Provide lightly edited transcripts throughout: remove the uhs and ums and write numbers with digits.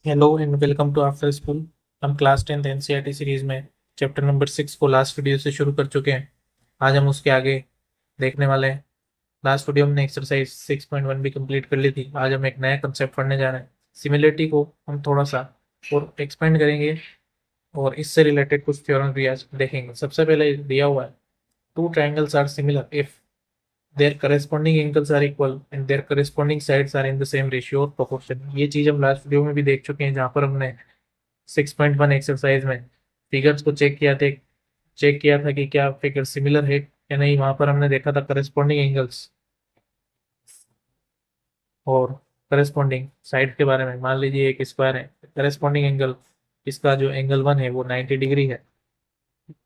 Hello and welcome to after school. हम class 10th NCERT series में chapter number 6 को last video से शुरू कर चुके हैं। आज हम उसके आगे देखने वाले हैं। लास्ट वीडियो हमने एक्सरसाइज 6.1 भी कंप्लीट कर ली थी। आज हम एक नया कंसेप्ट पढ़ने जा रहे हैं। सिमिलरिटी को हम थोड़ा सा और एक्सपेंड करेंगे और इससे रिलेटेड कुछ थ्योरम भी आज देखेंगे। सबसे पहले दिया हुआ है, two triangles are similar if their corresponding angles are equal and their corresponding sides are in the same ratio or proportion। ये चीज हम लास्ट वीडियो में भी देख चुके हैं, जहां पर हमने 6.1 एक्सरसाइज में फिगर्स को चेक किया था कि क्या फिगर सिमिलर है या नहीं। वहां पर हमने देखा था करस्पॉन्डिंग एंगल्स और करस्पॉन्डिंग साइड के बारे में। मान लीजिए एक स्क्वायर है, करस्पॉन्डिंग एंगल इसका जो एंगल 1 है वो 90 डिग्री है,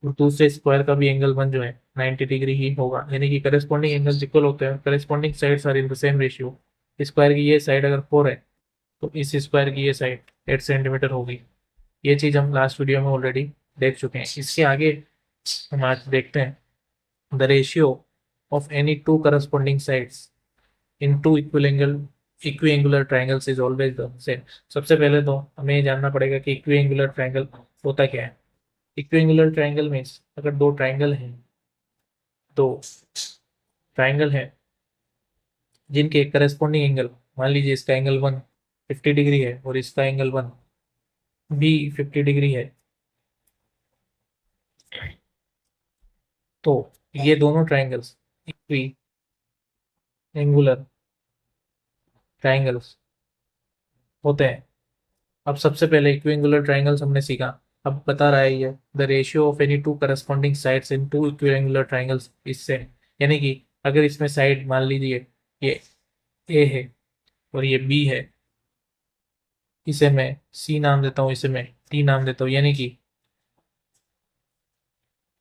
और दूसरे स्क्वायर का भी एंगल 1 जो है 90 डिग्री ही होगा। यानी कि करस्पॉन्डिंग एंगल्स इक्वल होते हैं, corresponding sides are in the same ratio. Square की ये साइड अगर 4 है तो इस स्क्वायर की ये साइड 8 सेंटीमीटर होगी। ये चीज हम लास्ट वीडियो में ऑलरेडी देख चुके हैं। इसके आगे हम आज देखते हैं the ratio of any two corresponding sides in two equiangular triangles is always the same. सबसे पहले तो हमें ये जानना पड़ेगा कि इक्विएंगुलर ट्राइंगल होता क्या है। इक्विएंगुलर ट्राइंगल मीन्स अगर दो ट्राइंगल हैं जिनके करस्पॉन्डिंग एंगल, मान लीजिए इसका एंगल 1 50 डिग्री है और इसका एंगल 1 भी 50 डिग्री है, तो ये दोनों ट्राइंगल्स इक्वी एंगुलर ट्राइंगल्स होते हैं। अब सबसे पहले इक्विएंगुलर ट्राइंगल्स हमने सीखा। अब बता रहा है ये the ratio of any two corresponding sides in two equiangular triangles इससे, यानी कि अगर इसमें साइड मान लीजिए ये ए है और ये बी है, इसे मैं सी नाम देता हूँ, इसे मैं डी नाम देता हूँ। यानी कि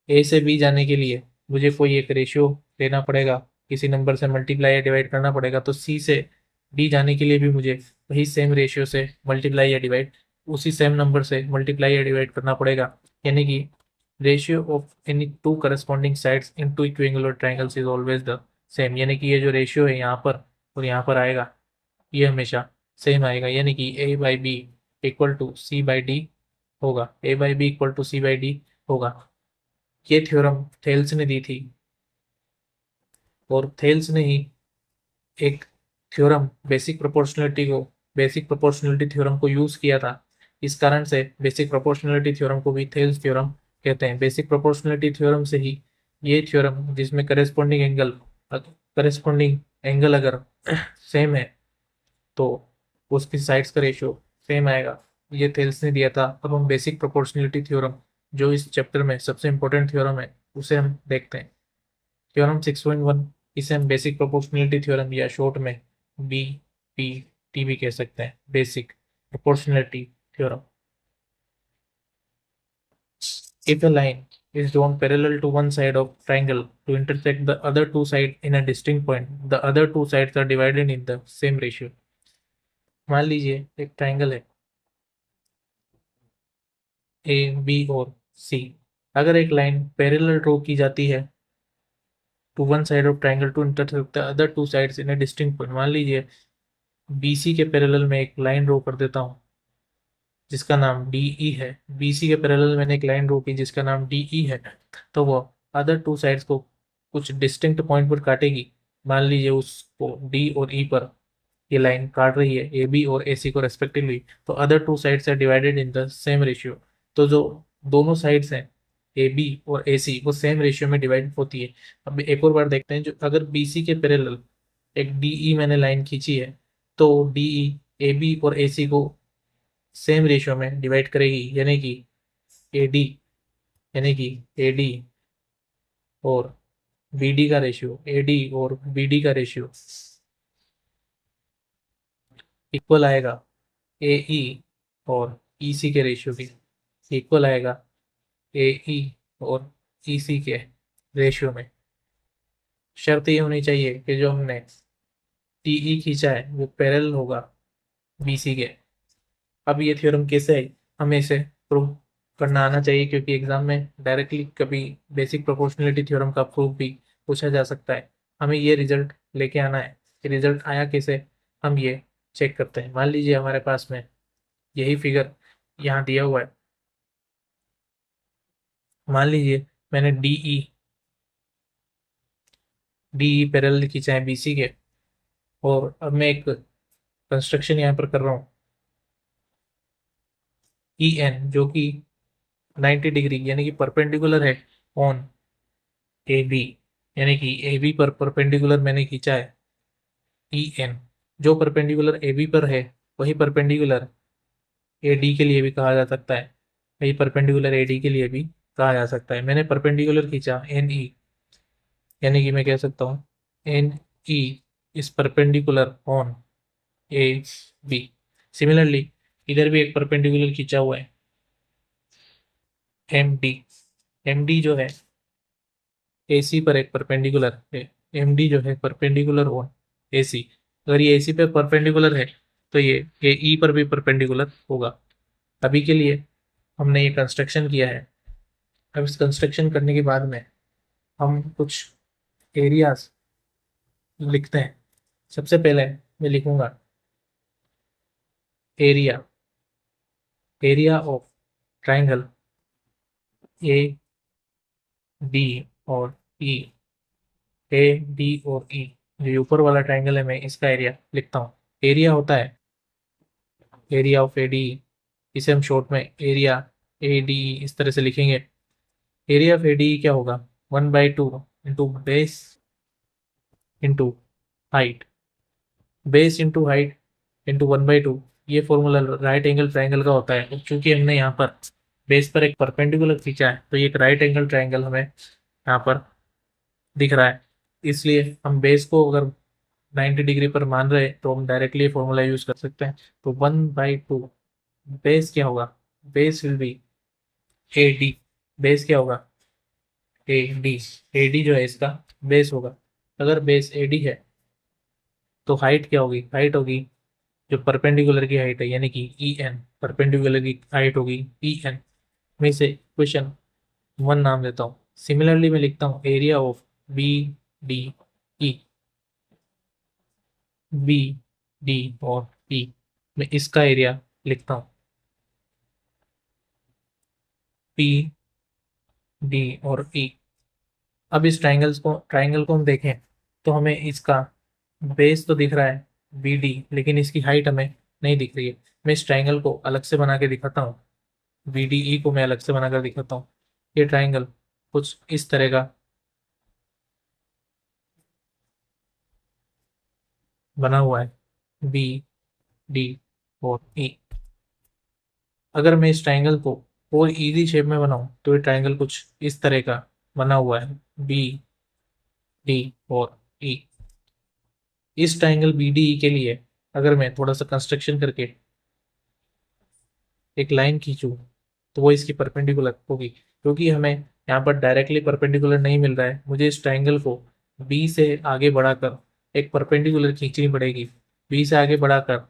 ए से बी जाने के लिए मुझे कोई एक रेशियो लेना पड़ेगा, किसी नंबर से मल्टीप्लाई या डिवाइड करना पड़ेगा। तो सी से डी जाने के लिए भी मुझे वही सेम रेशियो से मल्टीप्लाई या डिवाइड, उसी सेम नंबर से मल्टीप्लाई या डिवाइड करना पड़ेगा। यानी कि ratio of any two corresponding sides in two equiangular triangles is always the same. यानी कि ये जो रेशियो है यहाँ पर और यहाँ पर आएगा, ये हमेशा सेम आएगा। यानी कि A by B equal to C by D होगा, A by B equal to C by D होगा। ये थ्योरम थेल्स ने दी थी, और थेल्स ने ही एक थ्योरम बेसिक प्रोपोर्शनलिटी थ्योरम को यूज किया था। इस कारण से बेसिक प्रोपोर्शनलिटी थ्योरम को भी थेल्स थ्योरम कहते हैं। बेसिक प्रोपोर्शनलिटी थ्योरम से ही ये थ्योरम जिसमें करस्पॉन्डिंग एंगल अगर सेम है तो उसकी साइड्स का रेशियो सेम आएगा। ये थेल्स ने दिया था। अब हम बेसिक प्रोपोर्शनलिटी थ्योरम, जो इस चैप्टर में सबसे इंपॉर्टेंट थ्योरम है, उसे हम देखते हैं। थ्योरम 6.1, इसे हम बेसिक प्रोपोर्शनलिटी थ्योरम या शॉर्ट में बी पी टी भी कह सकते हैं, basic proportionality theorem. If a line is drawn parallel to one side of triangle to intersect the other two sides in a distinct point, the other two sides are divided in the same ratio। मान लीजिए एक triangle है A B और सी। अगर एक line parallel draw की जाती है to one side of triangle to intersect the other two sides in a distinct point, मान लीजिए बीसी के पैरेलल में एक लाइन ड्रॉ कर देता हूँ जिसका नाम डीई है। बीसी के पैरेलल मैंने एक लाइन ड्रॉ की जिसका नाम डीई है, तो वो अदर टू साइड्स को कुछ डिस्टिंक्ट पॉइंट पर काटेगी। मान लीजिए उसको डी और ई पर ये लाइन काट रही है, ए बी और ए सी को रेस्पेक्टिवली, तो other two sides are divided in the same ratio. तो जो दोनों साइड्स हैं ए बी और ए सी वो सेम रेशियो में डिवाइड होती है। अब एक और बार देखते हैं, जो अगर बी सी के पैरेलल एक डी ई मैंने लाइन खींची है, तो डी ई ए बी और ए सी को सेम रेशियो में डिवाइड करेगी। ए डी यानी कि ए डी और बी डी का रेशियो, ए डी और बी डी का रेशियो इक्वल आएगा ए ई और ई सी के रेशियो की, इक्वल आएगा ए ई और ई सी के रेशियो में। शर्त ये होनी चाहिए कि जो हमने टी ई खींचा है वो पैरेलल होगा बी सी के। अब ये थ्योरम कैसे है, हमें इसे प्रूव करना आना चाहिए, क्योंकि एग्जाम में डायरेक्टली कभी बेसिक प्रोपोर्शनलिटी थ्योरम का प्रूफ भी पूछा जा सकता है। हमें ये रिजल्ट लेके आना है। रिजल्ट आया कैसे, हम ये चेक करते हैं। मान लीजिए हमारे पास में यही फिगर यहाँ दिया हुआ है। मान लीजिए मैंने डी ई पैरेलल खींचा है बीसी के, और अब मैं एक कंस्ट्रक्शन यहाँ पर कर रहा हूँ ई एन, जो कि 90 डिग्री यानी कि परपेंडिकुलर है ऑन ए बी, यानी कि ए बी पर परपेंडिकुलर मैंने खींचा है ई एन। जो परपेंडिकुलर ए बी पर है वही परपेंडिकुलर ए डी के लिए भी कहा जा सकता है, वही परपेंडिकुलर ए डी के लिए भी कहा जा सकता है। मैंने परपेंडिकुलर खींचा एन ई, यानी कि मैं कह सकता हूँ N E is perpendicular on A B. Similarly इधर भी एक परपेंडिकुलर खींचा हुआ है एम डी। एम डी जो है ए सी पर एक परपेंडिकुलर है, एम डी जो है परपेंडिकुलर ऑन ए सी। अगर ये ए सी पे परपेंडिकुलर है तो ये ई पर भी परपेंडिकुलर होगा। अभी के लिए हमने ये कंस्ट्रक्शन किया है। अब इस कंस्ट्रक्शन करने के बाद में हम कुछ एरियाज लिखते हैं। सबसे पहले मैं लिखूंगा area, area of triangle A D और ई, ए डी और ई। जो ऊपर वाला ट्राइंगल है मैं इसका एरिया लिखता हूँ। एरिया होता है एरिया ऑफ ए डी, इसे हम शॉर्ट में एरिया ए डी इस तरह से लिखेंगे। एरिया ऑफ ए डी क्या होगा, 1/2 into base into height, base into height into 1/2। ये फॉर्मूला राइट एंगल ट्राइंगल का होता है। और चूंकि हमने यहाँ पर बेस पर एक परपेंडिकुलर खींचा है तो ये एक राइट एंगल ट्राइंगल हमें यहाँ पर दिख रहा है। इसलिए हम बेस को अगर 90 डिग्री पर मान रहे हैं तो हम डायरेक्टली फॉर्मूला यूज कर सकते हैं। तो 1/2 बेस क्या होगा, base will be A D. Base क्या होगा, ए डी। ए डी जो है इसका बेस होगा। अगर बेस ए डी है तो हाइट क्या होगी, हाइट होगी जो परपेंडिकुलर की हाइट है यानी कि ई एन, परपेंडिकुलर की हाइट होगी ई एन। मैं इसे क्वेश्चन 1 नाम देता हूँ। सिमिलरली मैं लिखता हूँ area of B D E, B D और ई। मैं इसका एरिया लिखता हूँ पी डी और ई। अब इस ट्राइंगल को हम देखें तो हमें इसका बेस तो दिख रहा है बी डी, लेकिन इसकी हाइट हमें नहीं दिख रही है। मैं इस ट्राइंगल को अलग से बना के दिखाता हूँ, बी डी ई को मैं अलग से बनाकर दिखाता हूँ। ये ट्राइंगल कुछ इस तरह का बना हुआ है बी डी और ई। अगर मैं इस ट्राइंगल को और इजी शेप में बनाऊं तो ये ट्राइंगल कुछ इस तरह का बना हुआ है बी डी और ई। इस ट्राइंगल बी डी ई के लिए अगर मैं थोड़ा सा कंस्ट्रक्शन करके एक लाइन खींचूं तो वो इसकी परपेंडिकुलर होगी। क्योंकि हमें यहाँ पर डायरेक्टली परपेंडिकुलर नहीं मिल रहा है, मुझे इस ट्राइंगल को बी से आगे बढ़ाकर एक परपेंडिकुलर खींचनी पड़ेगी। बी से आगे बढ़ाकर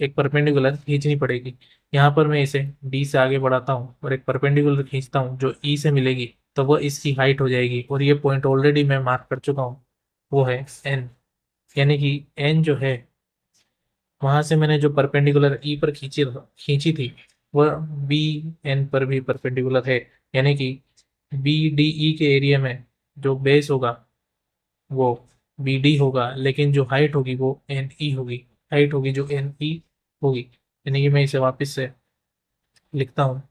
एक परपेंडिकुलर खींचनी पड़ेगी। यहाँ पर मैं इसे डी से आगे बढ़ाता हूँ और एक परपेंडिकुलर खींचता हूँ जो ई से मिलेगी, तो वह इसकी हाइट हो जाएगी। और ये पॉइंट ऑलरेडी मैं मार्क कर चुका हूँ, वो है एन। यानी कि एन जो है वहां से मैंने जो परपेंडिकुलर ई पर खींची खींची थी वह बी एन पर भी परपेंडिकुलर है। यानी कि बी डी ई के एरिया में जो बेस होगा वो बी डी होगा, लेकिन जो हाइट होगी वो एन ई होगी। हाइट होगी जो एन ई होगी। यानी कि मैं इसे वापस से लिखता हूँ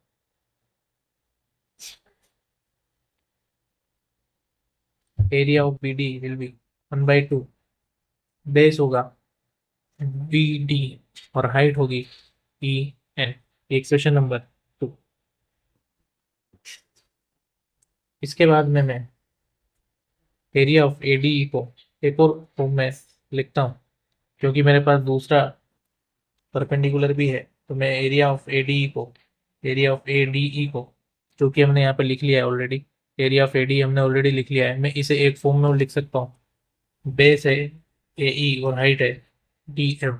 area of B D will be 1/2 base होगा बी डी और हाइट होगी ई एन। Expression number 2। इसके बाद में मैं एरिया ऑफ ए डी को एक और फॉर्म में लिखता हूँ। क्योंकि मेरे पास दूसरा परपेंडिकुलर भी है तो मैं area of A D E को, जो कि हमने यहाँ पे लिख लिया है already, area of A D हमने ऑलरेडी लिख लिया है, मैं इसे एक फॉर्म में लिख सकता हूँ। बेस है ए ई और हाइट है डी एम,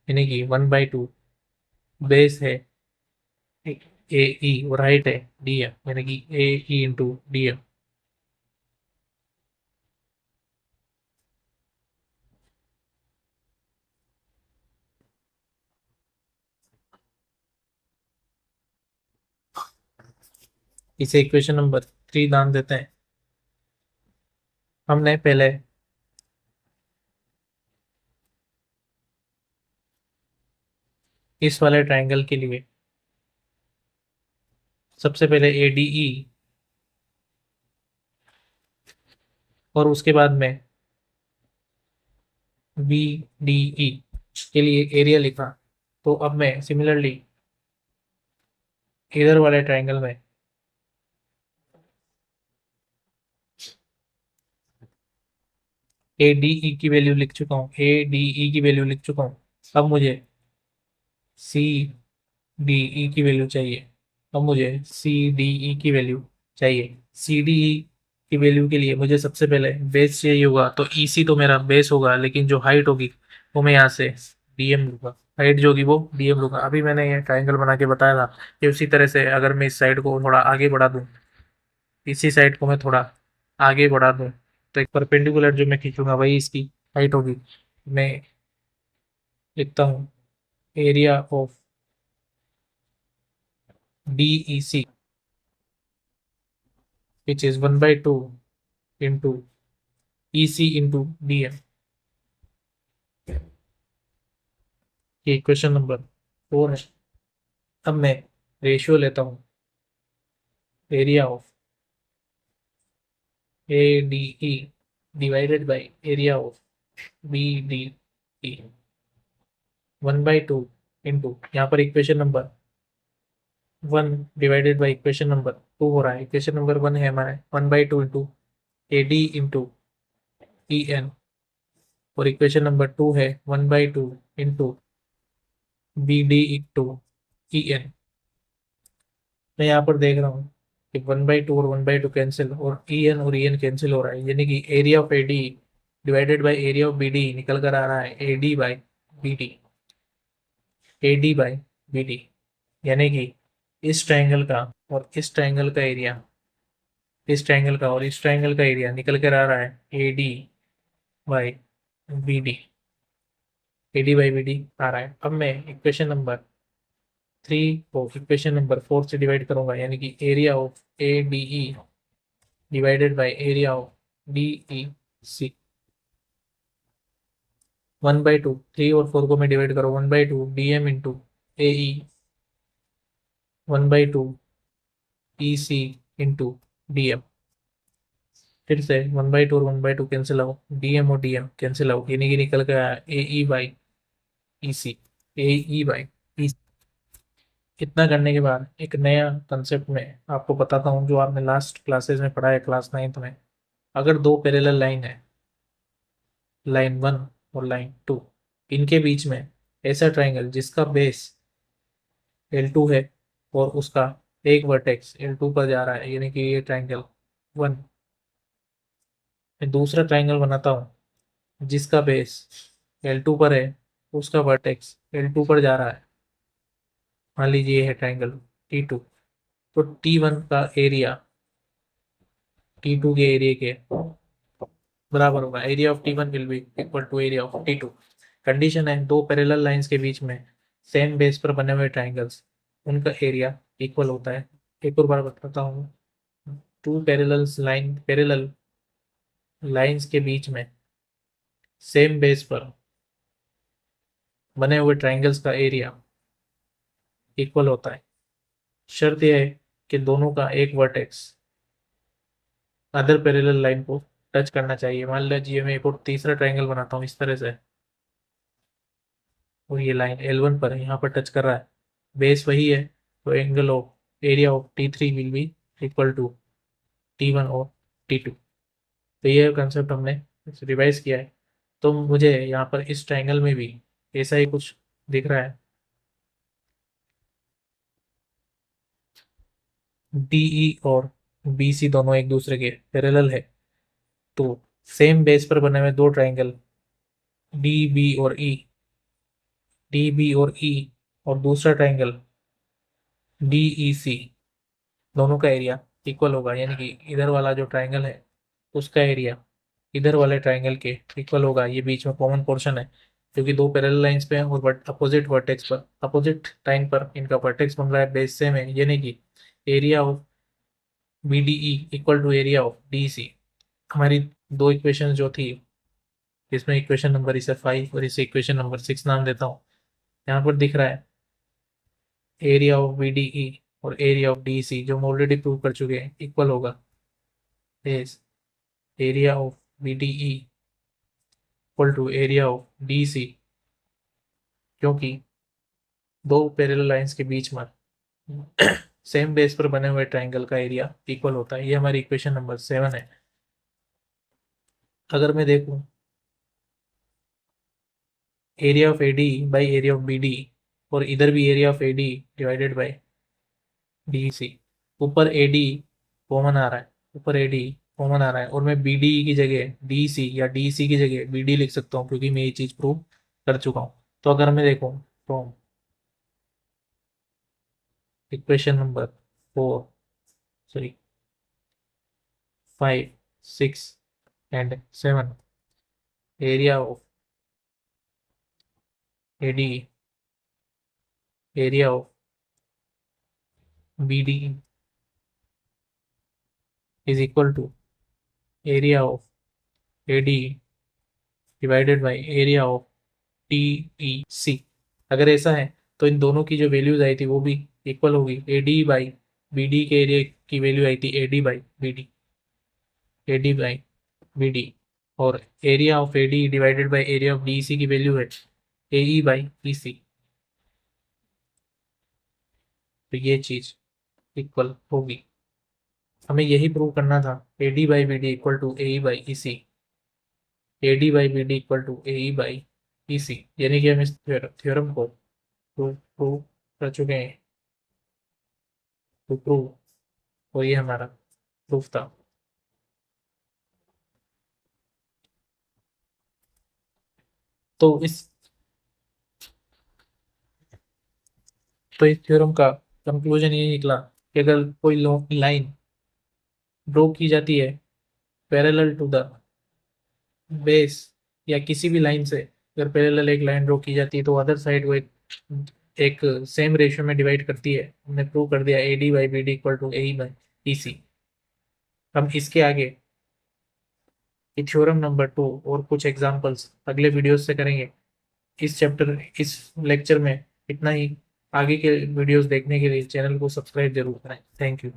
यानी कि 1/2 बेस है ए ई और हाइट है डी एम, यानी कि ए ई इंटू डी एम। इसे इक्वेशन नंबर 3 नाम देते हैं। हमने पहले इस वाले ट्राइंगल के लिए सबसे पहले ADE और उसके बाद में BDE के लिए एरिया लिखा। तो अब मैं सिमिलरली इधर वाले ट्राइंगल में ADE की वैल्यू लिख चुका हूँ, ADE की वैल्यू लिख चुका हूँ। अब मुझे CDE की वैल्यू चाहिए। अब मुझे CDE की वैल्यू चाहिए। CDE की वैल्यू के लिए मुझे सबसे पहले बेस चाहिए होगा, तो EC तो मेरा बेस होगा, लेकिन जो हाइट होगी वो मैं यहाँ से DM लूँगा। हाइट जो होगी वो DM लूँगा। अभी मैंने ये ट्राइंगल बना के बताया था कि उसी तरह से अगर मैं इस साइड को थोड़ा आगे बढ़ा दूँ, इसी साइड को मैं थोड़ा आगे बढ़ा दूँ, तो एक परपेंडिकुलर जो मैं खींचूंगा वही इसकी हाइट होगी। मैं लिखता हूँ area of DEC which is 1/2 into EC into DM। ये क्वेश्चन नंबर 4 है। अब मैं रेशियो लेता हूँ area of ADE divided by area of BDE 1/2 into यहाँ पर equation number 1 divided by equation number 2 हो रहा है। इक्वेशन नंबर 1 है हमारे 1/2 इंटू AD इंटू EN और इक्वेशन नंबर 2 है 1/2 इंटू BD इंटू EN। मैं यहाँ पर देख रहा हूँ कि 1/2 और 1/2 कैंसिल और EN कैंसिल हो रहा है, यानी कि area of AD divided by area of BD निकल कर आ रहा है BD, AD/BD, यानी कि इस ट्राइंगल का और इस ट्राइंगल का एरिया, इस ट्राइंगल का और इस ट्राइंगल का एरिया निकल कर आ रहा है AD/BD, AD/BD आ रहा है। अब मैं इक्वेशन नंबर 3 को इक्वेशन नंबर 4 से डिवाइड करूंगा, यानी कि area of ADE divided by area of DEC 1/2। 3 और 4 को मैं डिवाइड करूँ 1/2 DM into AE 1/2 EC into DM। फिर से 1/2 और 1/2 कैंसिल आउट, DM और DM कैंसिल आउट, यानी कि निकल गया AE/EC, AE/EC। इतना करने के बाद एक नया कंसेप्ट में आपको बताता हूँ जो आपने लास्ट क्लासेस में पढ़ा है, क्लास 9th में। अगर दो पैरेलल लाइन है, लाइन 1 और लाइन 2, इनके बीच में ऐसा ट्राइंगल जिसका बेस L2 है और उसका एक वर्टेक्स L2 पर जा रहा है, यानी कि ये ट्राइंगल 1। मैं दूसरा ट्राइंगल बनाता हूँ जिसका बेस L2 पर है, उसका वर्टेक्स L2 पर जा रहा है। मान लीजिए ये है ट्राइंगल T2। तो T1 का एरिया T2 के एरिया के बराबर होगा। Area of T1 will be equal to area of T2। Condition है दो पैरेलल लाइंस के बीच में सेम बेस पर बने हुए ट्राइंगल्स, उनका एरिया इक्वल होता है। एक और बार बताता हूँ, टू पैरेलल लाइंस के बीच में सेम बेस पर बने हुए ट्राइंगल्स का एरिया इक्वल होता है। शर्त यह है कि दोनों का एक वर्टेक्स अदर पैरेलल लाइन को टच करना चाहिए। मान लीजिए मैं एक और तीसरा ट्राइंगल बनाता हूँ इस तरह से, और ये लाइन L1 पर है, यहाँ पर टच कर रहा है, बेस वही है, तो angle of area of T3 will be equal to T1 और T2। तो ये कंसेप्ट हमने रिवाइज किया है। तो मुझे यहाँ पर इस ट्राइंगल में भी ऐसा ही कुछ दिख रहा है। DE और BC दोनों एक दूसरे के पैरेलल है, तो सेम बेस पर बने हुए दो ट्राइंगल DB और E और दूसरा ट्राइंगल DEC, दोनों का एरिया इक्वल होगा, यानी कि इधर वाला जो ट्राइंगल है उसका एरिया इधर वाले ट्राइंगल के इक्वल होगा। ये बीच में कॉमन पोर्शन है क्योंकि दो पैरेलल लाइंस पे हैं और अपोजिट वर्टेक्स पर, अपोजिट लाइन पर इनका वर्टेक्स बन रहा है, बेस सेम है, यानी कि area of B D E equal to area of D C. हमारी दो इक्वेशन जो थी, इसमें इक्वेशन नंबर इसे 5 और इसे इक्वेशन नंबर 6 नाम देता हूँ। यहाँ पर दिख रहा है area of B D E और एरिया ऑफ डी सी, जो हम ऑलरेडी प्रूव कर चुके हैं, इक्वल होगा is area of B D E equal to area of D C, क्योंकि दो पैरेलल लाइंस के बीच में सेम बेस पर बने हुए ट्राइंगल का एरिया इक्वल होता है। ये हमारी इक्वेशन नंबर 7 है। अगर मैं देखूं area of A D by area of B D, और इधर भी area of A D divided by D C, ऊपर ए डी कॉमन आ रहा है, ऊपर ए डी कॉमन आ रहा है, और मैं बी डी की जगह डी सी या डी सी की जगह बी डी लिख सकता हूँ, क्योंकि मैं ये चीज़ प्रूव कर चुका हूँ। तो अगर मैं देखूँ तो equation number 4, sorry 5, 6 and 7, area of A D, area of B D is equal to area of A D divided by area of T E C. अगर ऐसा है तो इन दोनों की जो वैल्यूज आई थी वो भी इक्वल होगी। A D by B D के एरिया की वैल्यू आई थी A D by B D, A D by B D, और area of A D divided by area of D C की वैल्यू है ए ई बाई ई सी। तो ये चीज इक्वल होगी। हमें यही प्रूव करना था, A D by B D equal to A E by E C, A D by B D equal to A E by E C, यानी कि हम इस थ्योरम को प्रूव कर चुके हैं। टू प्रूव, और ये हमारा प्रूफ था। तो इस तो इस थ्योरम का कंक्लूजन ये निकला कि अगर कोई लाइन ड्रॉ की जाती है पैरेलल टू द बेस, या किसी भी लाइन से अगर पैरेलल एक लाइन ड्रॉ की जाती है, तो अदर साइड वो एक सेम रेशियो में डिवाइड करती है। हमने प्रूव कर दिया A D by B D equal to A E by E C. हम इसके आगे थ्योरम नंबर 2 और कुछ एग्जांपल्स अगले वीडियोस से करेंगे। इस लेक्चर में इतना ही। आगे के वीडियोस देखने के लिए चैनल को सब्सक्राइब जरूर करें। Thank you.